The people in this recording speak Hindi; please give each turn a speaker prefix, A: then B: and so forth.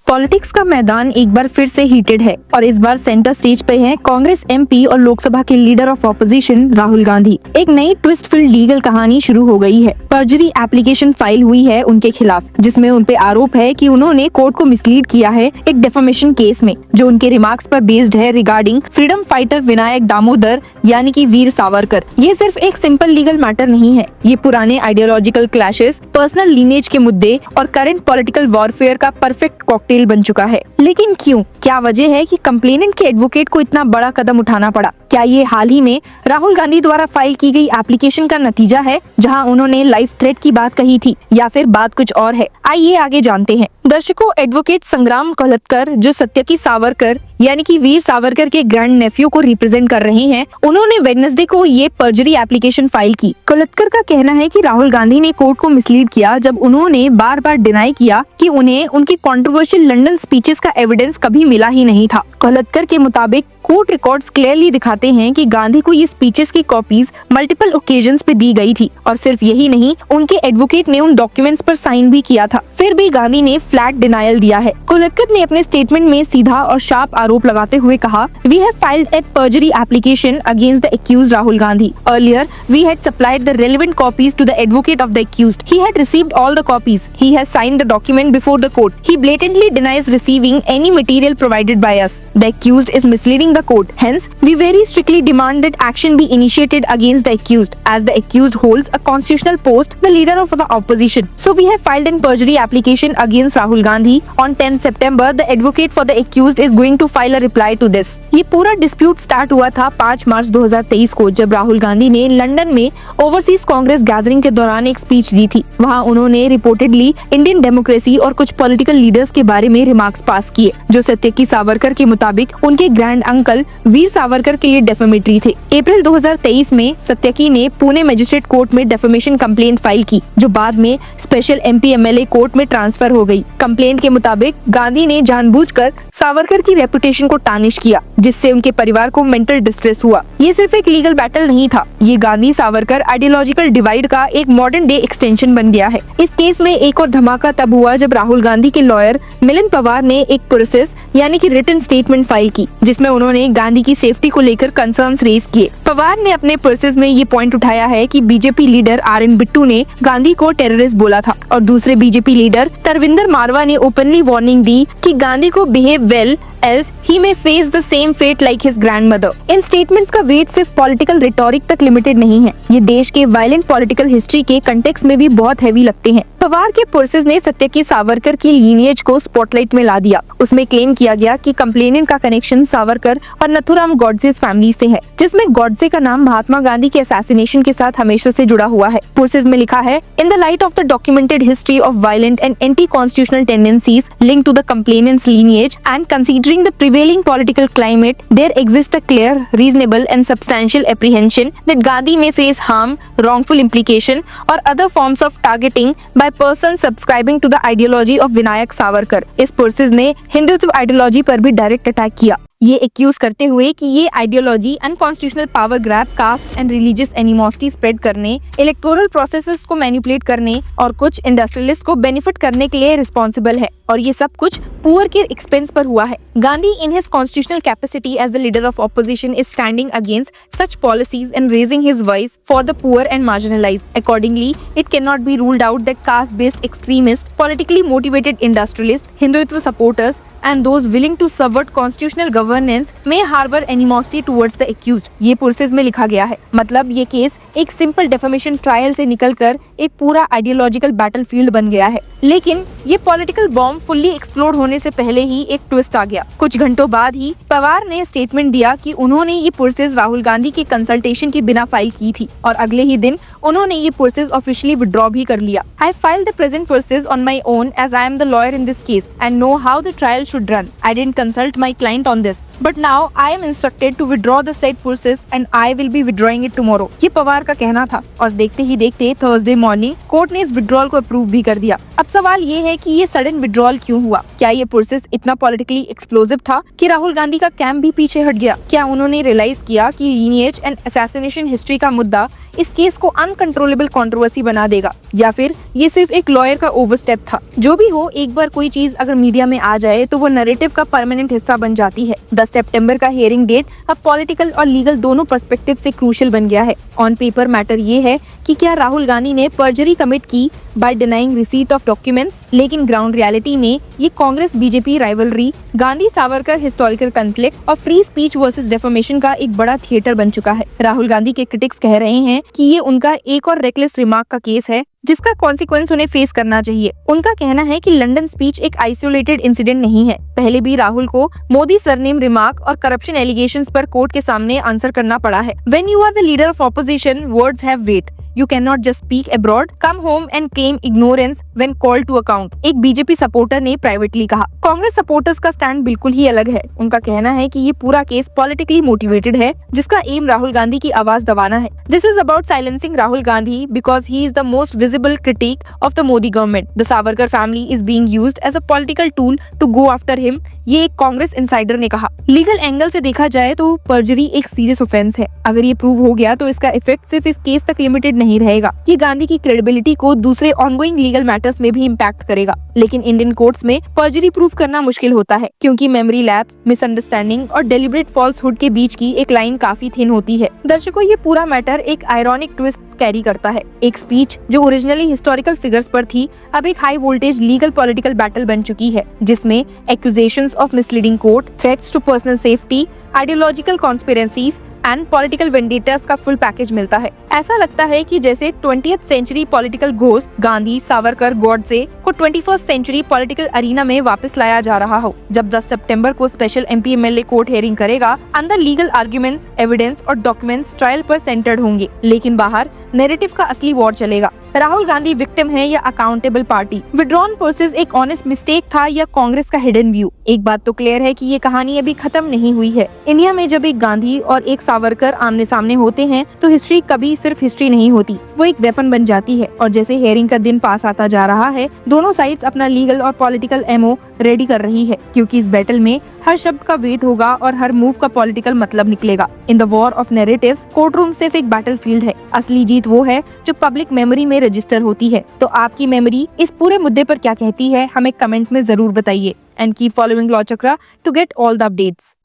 A: पॉलिटिक्स का मैदान एक बार फिर से हीटेड है और इस बार सेंटर स्टेज पे हैं कांग्रेस एमपी और लोकसभा के leader of opposition Rahul Gandhi. एक नई ट्विस्ट फिल्ड लीगल कहानी शुरू हो गई है। पर्जरी एप्लीकेशन फाइल हुई है उनके खिलाफ, जिसमें उन पे आरोप है कि उन्होंने कोर्ट को मिसलीड किया है एक डेफेमेशन केस में, जो उनके रिमार्क्स पर बेस्ड है regarding freedom fighter Vinayak Damodar यानी कि वीर सावरकर। ये सिर्फ एक सिंपल लीगल मैटर नहीं है, ये पुराने आइडियोलॉजिकल क्लैशेस, पर्सनल लीनेज के मुद्दे और करंट पॉलिटिकल वॉरफेयर का परफेक्ट कॉकटेल बन चुका है। लेकिन क्यों? क्या वजह है कि कंप्लेनेंट के एडवोकेट को इतना बड़ा कदम उठाना पड़ा? क्या ये हाल ही में राहुल गांधी द्वारा फाइल की गई एप्लीकेशन का नतीजा है, जहां उन्होंने लाइफ थ्रेट की बात कही थी, या फिर बात कुछ और है? आइए आगे जानते हैं। दर्शकों, एडवोकेट संग्राम कोलत्कर, जो सत्यकी सावरकर यानी कि वीर सावरकर के ग्रैंड नेफ्यू को रिप्रेजेंट कर रहे हैं, उन्होंने वेडनेसडे को ये पर्जरी एप्लीकेशन फाइल की। कोलत्कर का कहना है कि राहुल गांधी ने कोर्ट को मिसलीड किया जब उन्होंने बार बार डिनाई किया कि उन्हें उनकी कंट्रोवर्शियल लंदन स्पीचेस का एविडेंस कभी मिला ही नहीं था। कोलत्कर के मुताबिक कोर्ट रिकॉर्ड्स क्लियरली दिखाते हैं कि गांधी को ये स्पीचेस की कॉपीज मल्टीपल ओकेजन्स पे दी गई थी, और सिर्फ यही नहीं, उनके एडवोकेट ने उन डॉक्यूमेंट्स पर साइन भी किया था। फिर भी गांधी ने फ्लैट डिनायल दिया है। कोलत्कर ने अपने स्टेटमेंट में सीधा और शार्प आरोप लगाते हुए कहा, we have filed a perjury application against the accused Rahul Gandhi. Earlier we had supplied the relevant copies to the advocate of the accused. He had received all the copies. He has signed the document before the court. He blatantly denies receiving any material provided by us. The accused is misleading the court. Hence, we very strictly demand that action be initiated against the accused, as the accused holds a constitutional post, the leader of the opposition. So we have filed an perjury application against Rahul Gandhi. On 10 September, the advocate for the accused is going to file a reply to this. ये पूरा dispute start हुआ था 5 मार्च 2023 को, जब राहुल गांधी ने लंदन में ओवरसीज कांग्रेस गैदरिंग के दौरान एक स्पीच दी थी। वहाँ उन्होंने रिपोर्टेडली इंडियन डेमोक्रेसी और कुछ पॉलिटिकल लीडर्स के बारे में रिमार्क्स पास किए, जो सत्यकी सावरकर के मुताबिक उनके ग्रैंड अंकल वीर सावरकर के लिए डेफेमेटरी थे। अप्रैल 2023 में सत्यकी ने पुणे मजिस्ट्रेट कोर्ट में डेफेमेशन कंप्लेंट फाइल की, जो बाद में स्पेशल एमपी एमएलए कोर्ट में ट्रांसफर हो गई। कंप्लेंट के मुताबिक गांधी ने जानबूझकर सावरकर की रेपुटेशन को टार्निश किया, जिससे उनके परिवार को मेंटल डिस्ट्रेस हुआ। ये सिर्फ एक लीगल बैटल नहीं था, ये गांधी सावरकर आइडियोलॉजिकल डिवाइड का एक मॉडर्न डे एक्सटेंशन बन गया है। इस केस में एक और धमाका तब हुआ जब राहुल गांधी के लॉयर मिलिंद पवार ने एक प्रोसेस यानी कि रिटन स्टेटमेंट फाइल की, जिसमें उन्होंने गांधी की सेफ्टी को लेकर कंसर्न्स रेज किए। पवार ने अपने प्रोसेस में ये पॉइंट उठाया है कि बीजेपी लीडर आरएन बिट्टू ने गांधी को टेररिस्ट बोला था, और दूसरे बीजेपी लीडर तरविंदर मारवा ने ओपनली वार्निंग दी कि गांधी को behave well else he may face the same fate like his grandmother. In statements का वेट सिर्फ पॉलिटिकल रिटोरिक तक लिमिटेड नहीं है, ये देश के वायलेंट पॉलिटिकल हिस्ट्री के कंटेक्स्ट में भी बहुत हैवी लगते हैं। पवार के प्रोसेस ने सत्यकी सावरकर की लीनिएज को स्पॉटलाइट में ला दिया। उसमें क्लेम किया गया कि कंप्लेनेंट का कनेक्शन सावरकर और नथुराम गॉडसे फैमिली से है, जिसमें गॉडसे का नाम महात्मा गांधी के असैसिनेशन के साथ हमेशा से जुड़ा हुआ है। प्रोसेस में लिखा है, in the light of the documented history of violent and anti constitutional tendencies linked to the complainant's lineage and considering the prevailing political climate, there exists a clear, reasonable and substantial apprehension that Gandhi may face harm, wrongful implication or other forms of targeting by persons subscribing to the ideology of Vinayak Savarkar। इस प्रोसेस ने हिंदुत्व आइडियोलॉजी पर भी डायरेक्ट अटैक किया, ये एक्यूज करते हुए कि ये ideology unconstitutional power grab, caste and religious animosity spread करने, इलेक्टोरल प्रोसेसेस को मैनिपुलेट करने और कुछ इंडस्ट्रियलिस्ट को बेनिफिट करने के लिए रिस्पॉन्सिबल है, और ये सब कुछ पुअर के एक्सपेंस पर हुआ है। Gandhi in his constitutional capacity as the leader of opposition is standing against such policies and raising his voice for the poor and marginalised. Accordingly, it cannot be ruled out that caste-based extremists, politically motivated industrialists, Hindutva supporters, and those willing to subvert constitutional governance may harbor animosity towards the accused। ये प्रोसेस में लिखा गया है। मतलब ये केस एक सिंपल डेफेमेशन ट्रायल से निकलकर एक पूरा आइडियोलॉजिकल बैटलफील्ड बन गया है। लेकिन ये पॉलिटिकल बॉम्ब फुल्ली एक्सप्लोड होने से पहले ही एक ट्विस्ट आ गया। कुछ घंटों बाद ही पवार ने स्टेटमेंट दिया कि उन्होंने ये प्रोसेस राहुल गांधी के कंसल्टेशन के बिना फाइल की थी, और अगले ही दिन उन्होंने ये प्रोसेस ऑफिशियली विड्रॉ भी कर लिया। I filed the present process on my own as I am the lawyer in this case and know how the trial should run. I didn't consult my client on this, but now I am instructed to withdraw the said process and I will be withdrawing it tomorrow। ये पवार का कहना था, और देखते ही देखते थर्सडे मॉर्निंग कोर्ट ने इस विड्रॉल को अप्रूव भी कर दिया। अब सवाल ये है कि ये सडन विड्रॉल क्यों हुआ? क्या ये प्रोसेस इतना पॉलिटिकली एक्सप्लोसिव था कि राहुल गांधी का कैंप भी पीछे हट गया? क्या उन्होंने रियलाइज किया कि लीनिएज एंड असैसिनेशन हिस्ट्री का मुद्दा इस केस को अनकंट्रोलेबल कंट्रोवर्सी बना देगा या फिर ये सिर्फ एक लॉयर का ओवरस्टेप था। जो भी हो, एक बार कोई चीज अगर मीडिया में आ जाए तो वो नैरेटिव का परमानेंट हिस्सा बन जाती है। 10 सितंबर का हियरिंग डेट अब पॉलिटिकल और लीगल दोनों पर्सपेक्टिव से क्रूशियल बन गया है। ऑन पेपर मैटर ये है कि क्या राहुल गांधी ने पर्जरी कमिट की by denying receipt of documents, लेकिन ग्राउंड रियलिटी में ये Congress BJP rivalry, Gandhi Savarkar historical conflict और फ्री स्पीच वर्सेस डेफर्मेशन का एक बड़ा थिएटर बन चुका है। राहुल गांधी के क्रिटिक्स कह रहे हैं कि ये उनका एक और रेकलेस रिमार्क का केस है जिसका कॉन्सिक्वेंस उन्हें फेस करना चाहिए। उनका कहना है कि लंदन स्पीच एक आइसोलेटेड इंसिडेंट नहीं है। पहले भी राहुल को मोदी सरनेम रिमार्क और करप्शन एलिगेशंस पर कोर्ट के सामने आंसर करना पड़ा है। When you are the leader of opposition, words have weight. You cannot just speak abroad, come home and claim ignorance when called to account, एक बीजेपी सपोर्टर ने प्राइवेटली कहा। कांग्रेस सपोर्टर्स का स्टैंड बिल्कुल ही अलग है। उनका कहना है कि ये पूरा केस पॉलिटिकली मोटिवेटेड है जिसका एम राहुल गांधी की आवाज दबाना है। This is about silencing Rahul Gandhi because he is the most visible critic of the Modi government. The Savarkar family is being used as a political tool to go after him, ये एक कांग्रेस इनसाइडर ने कहा। लीगल एंगल से देखा जाए तो पर्जरी एक सीरियस ऑफेंस है। अगर ये प्रूव हो गया तो इसका इफेक्ट सिर्फ इस केस तक लिमिटेड नहीं रहेगा। ये गांधी की क्रेडिबिलिटी को दूसरे ऑनगोइंग लीगल मैटर्स में भी इम्पैक्ट करेगा। लेकिन इंडियन कोर्ट्स में पर्जरी प्रूव करना मुश्किल होता है क्योंकि मेमोरी लैप्स, मिसअंडरस्टैंडिंग और डेलिब्रेट फॉल्सहुड के बीच की एक लाइन काफी थिन होती है। दर्शकों, ये पूरा मैटर एक आयरॉनिक ट्विस्ट कैरी करता है। एक स्पीच जो ओरिजिनली हिस्टोरिकल फिगर्स पर थी अब एक high voltage legal political battle बन चुकी है जिसमें accusations of misleading court, threats to personal safety, ideological conspiracies and political vendettas का फुल पैकेज मिलता है। ऐसा लगता है कि जैसे 20th century political ghost Gandhi, Savarkar, Godse को 21st सेंचुरी पॉलिटिकल अरीना में वापस लाया जा रहा हो। जब 10 सितंबर को special MP MLA court hearing करेगा, अंदर लीगल आर्ग्यूमेंट्स, एविडेंस और डॉक्यूमेंट्स ट्रायल पर सेंटर्ड होंगे, लेकिन बाहर नैरेटिव का असली वॉर चलेगा। राहुल गांधी विक्टिम है या अकाउंटेबल पार्टी? विड्रॉन प्रोसेस एक ऑनेस्ट मिस्टेक था या कांग्रेस का हिडन व्यू? एक बात तो क्लियर है कि ये कहानी अभी खत्म नहीं हुई है। इंडिया में जब एक गांधी और एक सावरकर आमने सामने होते हैं तो हिस्ट्री कभी सिर्फ हिस्ट्री नहीं होती, वो एक वेपन बन जाती है। और जैसे हियरिंग का दिन पास आता जा रहा है, दोनों साइड्स अपना लीगल और पॉलिटिकल एमओ रेडी कर रही है क्योंकि इस बैटल में हर शब्द का वेट होगा और हर मूव का पॉलिटिकल मतलब निकलेगा। In the war of narratives, court room सिर्फ एक बैटलफील्ड है। असली जीत वो है जो पब्लिक मेमोरी में रजिस्टर होती है। तो आपकी मेमोरी इस पूरे मुद्दे पर क्या कहती है, हमें कमेंट में जरूर बताइए। And keep following law Chakra to get all the updates.